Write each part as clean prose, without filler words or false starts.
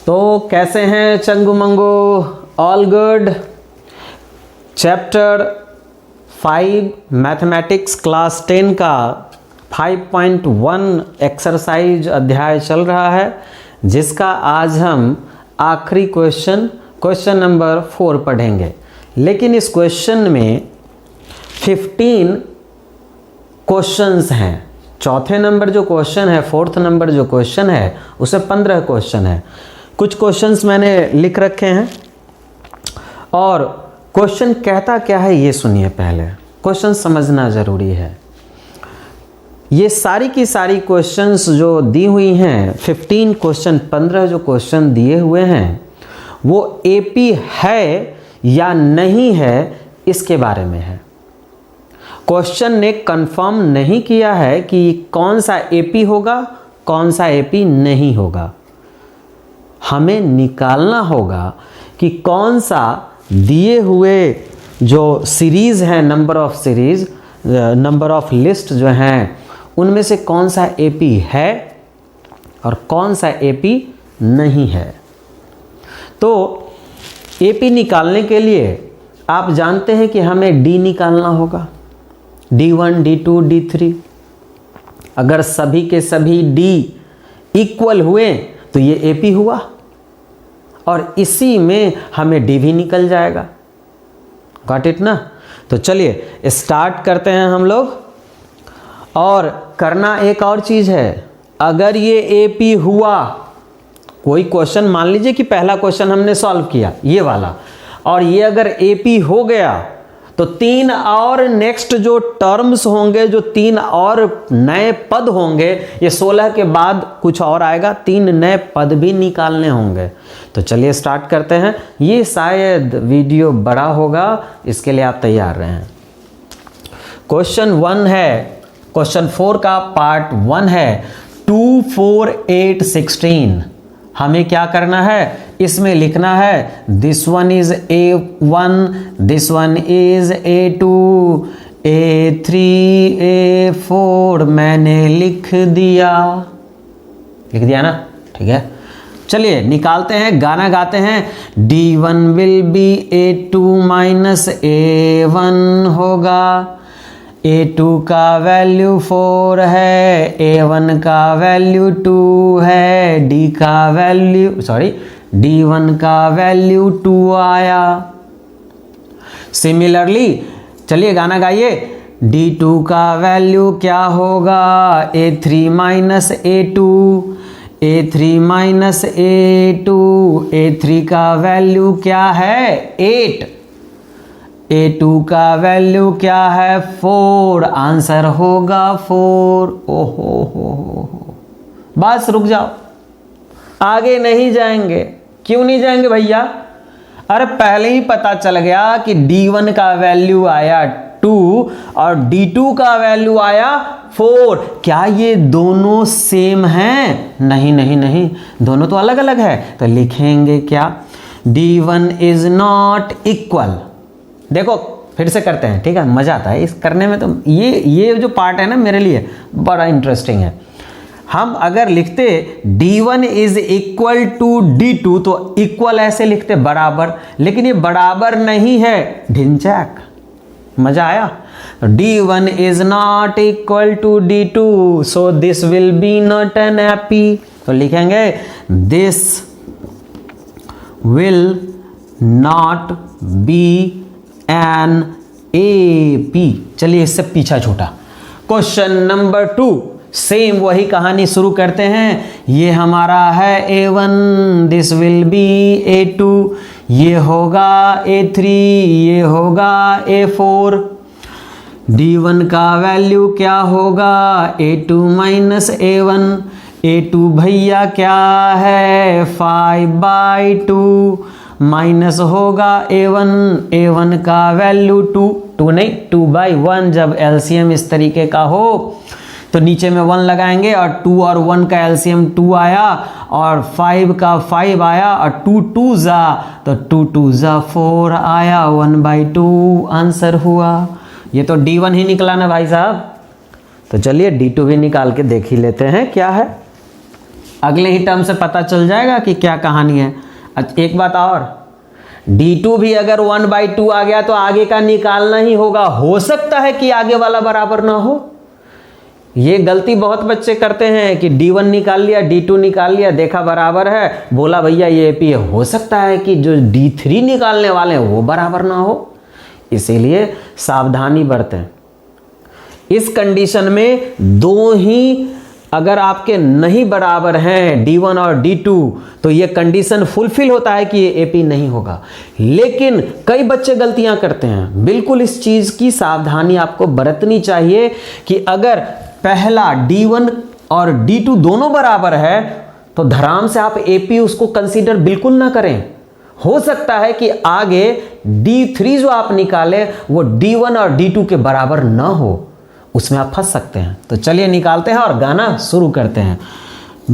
तो कैसे हैं Changu Mangu? All good. Chapter 5 mathematics class 10 का 5.1 एक्सरसाइज अध्याय चल रहा है, जिसका आज हम आखिरी क्वेश्चन नंबर 4 पढ़ेंगे। लेकिन इस क्वेश्चन में 15 क्वेश्चंस हैं। चौथे नंबर जो क्वेश्चन है, फोर्थ नंबर जो क्वेश्चन है, उसे 15 क्वेश्चन है। कुछ क्वेश्चंस मैंने लिख रखे हैं और क्वेश्चन कहता क्या है ये सुनिए। पहले क्वेश्चन समझना ज़रूरी है। ये सारी की सारी क्वेश्चंस जो दी हुई हैं, 15 क्वेश्चन, 15 जो क्वेश्चन दिए हुए हैं, वो एपी है या नहीं है इसके बारे में है। क्वेश्चन ने कंफर्म नहीं किया है कि कौन सा एपी होगा, कौन सा एपी नहीं होगा। हमें निकालना होगा कि कौन सा दिए हुए जो सीरीज़ है, नंबर ऑफ लिस्ट जो हैं, उनमें से कौन सा एपी है और कौन सा एपी नहीं है। तो एपी निकालने के लिए आप जानते हैं कि हमें डी निकालना होगा, D1, D2, D3। अगर सभी के सभी डी इक्वल हुए तो ये एपी हुआ और इसी में हमें डी भी निकल जाएगा। गॉट इट ना? तो चलिए स्टार्ट करते हैं हम लोग। और करना एक और चीज़ है, अगर ये एपी हुआ, कोई क्वेश्चन मान लीजिए कि पहला क्वेश्चन हमने सॉल्व किया ये वाला, और ये अगर एपी हो गया तो 3 और नेक्स्ट जो टर्म्स होंगे, जो 3 और नए पद होंगे, ये 16 के बाद कुछ और आएगा, 3 नए पद भी निकालने होंगे। तो चलिए स्टार्ट करते हैं। ये शायद वीडियो बड़ा होगा, इसके लिए आप तैयार रहें। क्वेश्चन 1 है, क्वेश्चन 4 का पार्ट 1 है, 2, 4, 8, 16। हमें क्या करना है? इसमें लिखना है this one is A1, this one is A2, A3, A4 मैंने लिख दिया ना? ठीक है, चलिए निकालते हैं, गाना गाते हैं। D1 will be A2 minus A1 होगा। A2 का वैल्यू 4 है, A1 का वैल्यू 2 है, D1 का वैल्यू 2 आया। सिमिलरली चलिए गाना गाइए। D2 का वैल्यू क्या होगा? A3 minus A2, A3 minus A2, A3 का वैल्यू क्या है? 8, A2 का वैल्यू क्या है? 4। आंसर होगा 4। ओहो, बस रुक जाओ, आगे नहीं जाएंगे। क्यों नहीं जाएंगे भैया? अरे पहले ही पता चल गया कि D1 का वैल्यू आया 2 और D2 का वैल्यू आया 4। क्या ये दोनों सेम हैं? नहीं, दोनों तो अलग अलग है। तो लिखेंगे क्या? D1 is not equal. देखो फिर से करते हैं, ठीक है, मजा आता है इस करने में। तो ये जो पार्ट है ना, मेरे लिए बड़ा इंटरेस्टिंग है। हम अगर लिखते D1 is equal to D2 तो इक्वल ऐसे लिखते बराबर, लेकिन ये बराबर नहीं है, ढिंचैक। मजा आया? D1 is not equal to D2, so this will be not an AP. तो लिखेंगे this will not be an AP. चलिए इससे पीछा छूटा। क्वेश्चन नंबर 2, सेम वही कहानी शुरू करते हैं। ये हमारा है A1, this will B A2, ये होगा A3, ये होगा A4। D1 का वैल्यू क्या होगा? A2 माइनस A1, A2 भैया क्या है? 5/2 माइनस होगा A1 का वैल्यू 2 नहीं 2/1। जब एलसीएम इस तरीके का हो तो नीचे में 1 लगाएंगे और 2 और 1 का एलसीएम 2 आया और 5 का 5 आया और 2 2 जा तो 2 2 जा 4 आया, 1/2 आंसर हुआ। ये तो D1 ही निकला ना भाई साहब। तो चलिए D2 भी निकाल के देख ही लेते हैं क्या है। अगले ही टर्म से पता चल जाएगा कि क्या कहानी है। अच्छा एक बात और, D2 भी अगर 1/2 आ गया तो आगे का निकालना ही होगा। हो सकता है कि आगे वाला बराबर ना हो। ये गलती बहुत बच्चे करते हैं कि D1 निकाल लिया, D2 निकाल लिया, देखा बराबर है, बोला भैया ये AP है। हो सकता है कि जो D3 निकालने वाले हैं वो बराबर ना हो, इसीलिए सावधानी बरतें। इस कंडीशन में दो ही अगर आपके नहीं बराबर हैं D1 और D2 तो ये कंडीशन फुलफिल होता है कि ये AP नहीं होगा। लेकिन कई बच्चे गलतियां करते हैं, बिल्कुल इस चीज़ की सावधानी आपको बरतनी चाहिए कि अगर पहला D1 और D2 दोनों बराबर है तो धराम से आप AP उसको कंसीडर बिल्कुल ना करें। हो सकता है कि आगे D3 जो आप निकालें वो D1 और D2 के बराबर ना हो, उसमें आप फंस सकते हैं। तो चलिए निकालते हैं और गाना शुरू करते हैं।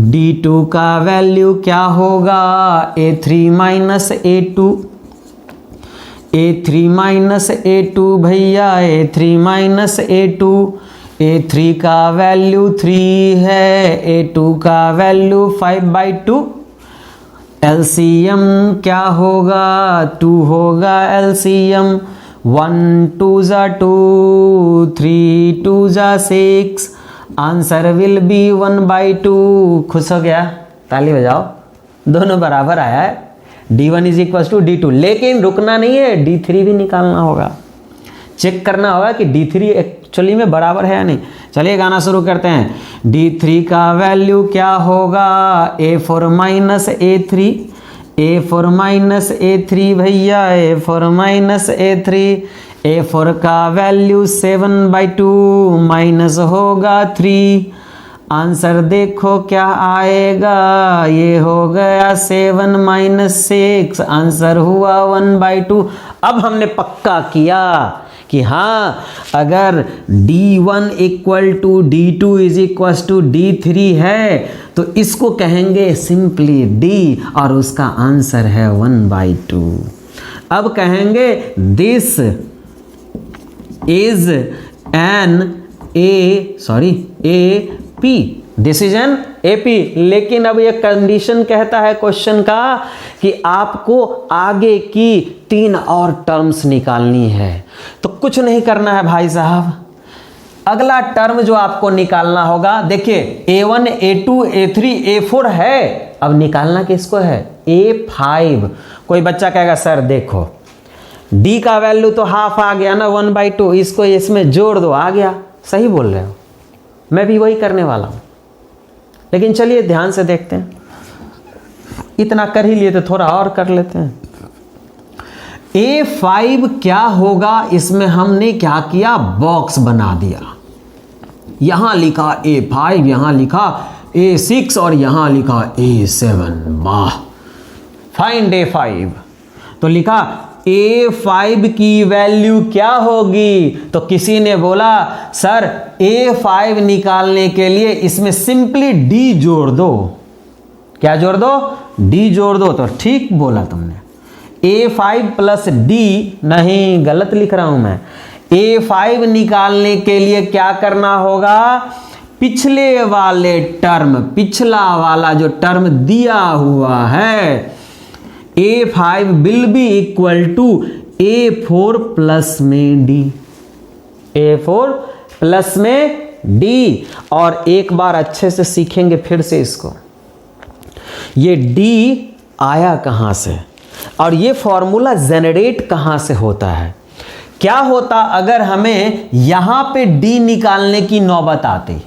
D2 का वैल्यू क्या होगा, A3 minus A2, A3 minus A2 भैया, A3 माइनस A2, A3 का वैल्यू 3 है, A2 का वैल्यू 5/2। एलसीएम क्या होगा, 2 होगा एलसीएम, 1 2 ज़ा 2, 3 2 ज़ा 6, आंसर विल बी 1/2। खुश हो गया, ताली बजाओ, दोनों बराबर आया है। D1 is equal to D2, लेकिन रुकना नहीं है, D3 भी निकालना होगा, चेक करना होगा कि D3 एक्चुअली में बराबर है या नहीं। चलिए गाना शुरू करते हैं। D3 का वैल्यू क्या होगा, A4 minus A3, A4 minus A3 भैया, A4 माइनस A3, A4 का वैल्यू 7/2 माइनस होगा 3। आंसर देखो क्या आएगा, ये हो गया 7 माइनस 6, आंसर हुआ 1/2। अब हमने पक्का किया कि हाँ अगर D1 equal to D2 is equal to D3 है तो इसको कहेंगे सिंपली D और उसका आंसर है 1/2। अब कहेंगे this is an AP, this is an AP। लेकिन अब ये कंडीशन कहता है क्वेश्चन का कि आपको आगे की 3 और टर्म्स निकालनी है। तो कुछ नहीं करना है भाई साहब, अगला टर्म जो आपको निकालना होगा, देखिए A1 A2 A3 A4 है, अब निकालना किसको है, A5। कोई बच्चा कहेगा सर देखो D का वैल्यू तो हाफ आ गया ना 1/2, इसको इसमें जोड़ दो, आ गया। सही बोल रहे हो, मैं भी वही करने वाला हूं। लेकिन चलिए ध्यान से देखते हैं, इतना कर ही लिए तो थोड़ा और कर लेते हैं। A5 क्या होगा, इसमें हमने क्या किया, बॉक्स बना दिया। यहां लिखा A5, यहां लिखा A6 और यहां लिखा A7। वाह, फाइंड A5। तो लिखा A5 की वैल्यू क्या होगी, तो किसी ने बोला सर A5 निकालने के लिए इसमें सिंपली D जोड़ दो। क्या जोड़ दो, D जोड़ दो। तो ठीक बोला तुमने, A5 प्लस D, नहीं गलत लिख रहा हूं मैं। A5 निकालने के लिए क्या करना होगा, पिछले वाले टर्म, पिछला वाला जो टर्म दिया हुआ है A5 will be equal to A4 plus में D, A4 प्लस में D। और एक बार अच्छे से सीखेंगे फिर से इसको, ये D आया कहां से और ये फॉर्मूला जनरेट कहां से होता है। क्या होता अगर हमें यहां पे D निकालने की नौबत आती,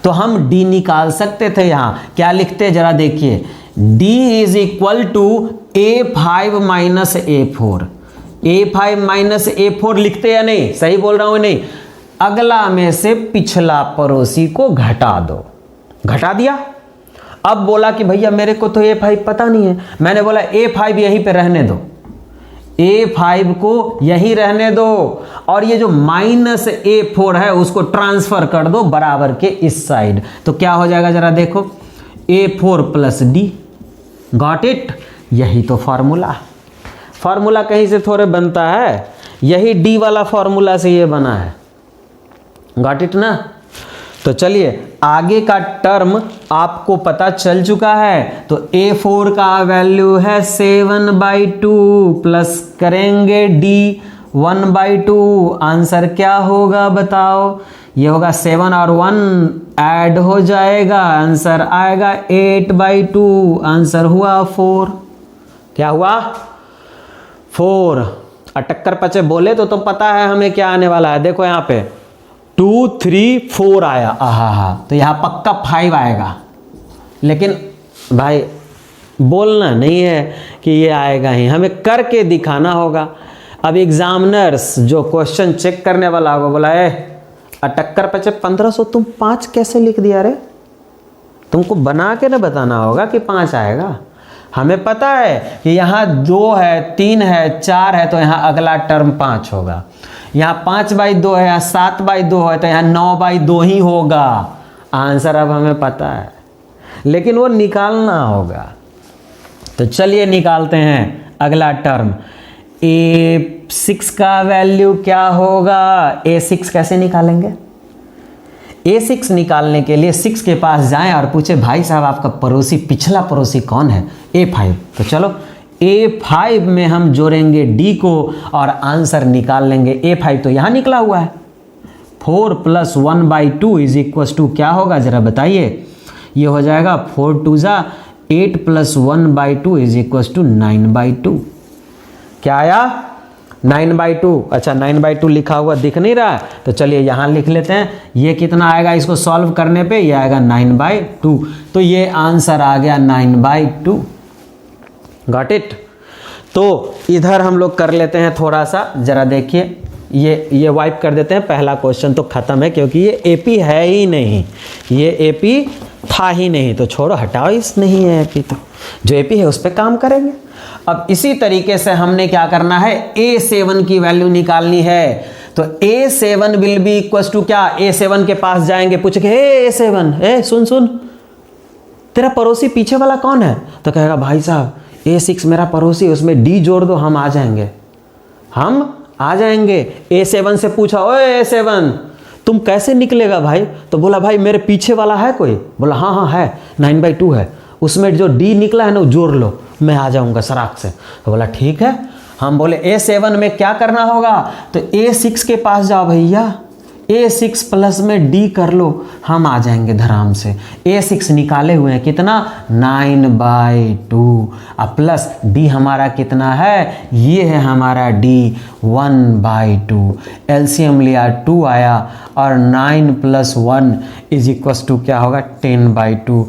तो हम D निकाल सकते थे। यहां क्या लिखते जरा देखिए, D is equal to A5 minus A4, A5 minus A4 लिखते या नहीं, सही बोल रहा हूं नहीं। अगला में से पिछला पड़ोसी को घटा दो, घटा दिया। अब बोला कि भैया मेरे को तो A5 पता नहीं है, मैंने बोला A5 यहीं पे रहने दो, A5 को यहीं रहने दो, और ये जो माइनस A4 है उसको ट्रांसफर कर दो बराबर के इस साइड। तो क्या हो जाएगा जरा देखो, A4 plus D। Got it, यही तो फॉर्मूला। फॉर्मूला कहीं से थोड़े बनता है, यही D वाला फॉर्मूला से ये बना है। गॉट इट ना। तो चलिए आगे का टर्म आपको पता चल चुका है। तो A4 का वैल्यू है 7/2 प्लस करेंगे D 1/2। आंसर क्या होगा बताओ? ये होगा 7 और 1 ऐड हो जाएगा, आंसर आएगा 8/2। आंसर हुआ 4। क्या हुआ? 4। अटक्कर पचे बोले तो पता है हमें क्या आने वाला है। देखो यहाँ पे 2 3 4 आया, आहा, तो यहाँ पक्का 5 आएगा। लेकिन भाई बोलना नहीं है कि ये आएगा ही, हमें करके दिखाना होगा। अब एग्जामिनर्स जो क्वेश्चन चेक करने वाला होगा बोला अटक्कर पचे 1500 तुम 5 कैसे लिख दिया रे? तुमको बना के ना बताना होगा कि 5 आएगा। हमें पता है कि यहाँ 2 है, 3 है, 4 है, तो यहाँ अगला टर्म 5 होगा। यहाँ 5/2 है, यहाँ 7/2 है, तो यहाँ 9/2 ही होगा। आंसर अब हमें पता है, लेकिन वो निकालना होगा। तो चलिए निकालते हैं अगला टर्म। A6 का वैल्यू क्या होगा? A6 कैसे निकालेंगे? A6 निकालने के लिए 6 के पास जाएं और पूछे भाई साहब आपका पड़ोसी, पिछला पड़ोसी कौन है? A5। तो चलो A5 में हम जोड़ेंगे D को और आंसर निकाल लेंगे। A5 तो यहाँ निकला हुआ है। 4 + 1/2 इज इक्वल टू क्या होगा जरा बताइए? ये हो जाएगा 4 2 जा 8 + 1/2 इज इक्वल टू 9/2। क्या आया? 9/2। अच्छा 9/2 लिखा हुआ दिख नहीं रहा है, तो चलिए यहाँ लिख लेते हैं। ये कितना आएगा इसको सॉल्व करने पे? ये आएगा 9/2। तो ये आंसर आ गया 9/2। Got it? तो इधर हम लोग कर लेते हैं थोड़ा सा, जरा देखिए। ये वाइप कर देते हैं, पहला क्वेश्चन तो खत्म है क्योंकि ये एपी है ही नहीं, ये एपी था ही नहीं, तो छोड़ो हटाओ, इस नहीं है एपी, तो जो एपी है उस पर काम करेंगे। अब इसी तरीके से हमने क्या करना है? A7 की वैल्यू निकालनी है। तो A7 will be equal to क्या? A7 के पास जाएंगे, पूछेंगे हे A7 सुन तेरा पड़ोसी पीछे वाला कौन है? तो कहेगा भाई साहब A6 मेरा पड़ोसी, उसमें D जोड़ दो, हम आ जाएंगे। A7 से पूछा ओए A7 तुम कैसे निकलेगा भाई? तो बोला भाई मेरे पीछे वाला है कोई? बोला हाँ है, 9/2 है, उसमें जो D निकला है ना वो जोड़ लो, मैं आ जाऊंगा सराख से। तो बोला ठीक है। हम बोले A7 में क्या करना होगा? तो A6 के पास जाओ भैया, A6 प्लस में D कर लो, हम आ जाएंगे धराम से। A6 निकाले हुए हैं कितना? 9/2। अब प्लस D हमारा कितना है? ये है हमारा D 1/2। एलसीएम लिया 2 आया और 9 + 1 इज इक्वल टू क्या होगा? 10/2।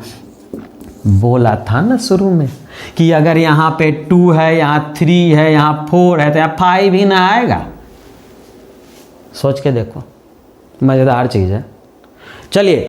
बोला था ना शुरू में कि अगर यहाँ पे 2 है, यहाँ 3 है, यहाँ 4 है, तो यहाँ 5 ही ना आएगा। सोच के देखो, मज़ेदार चीज़ है। चलिए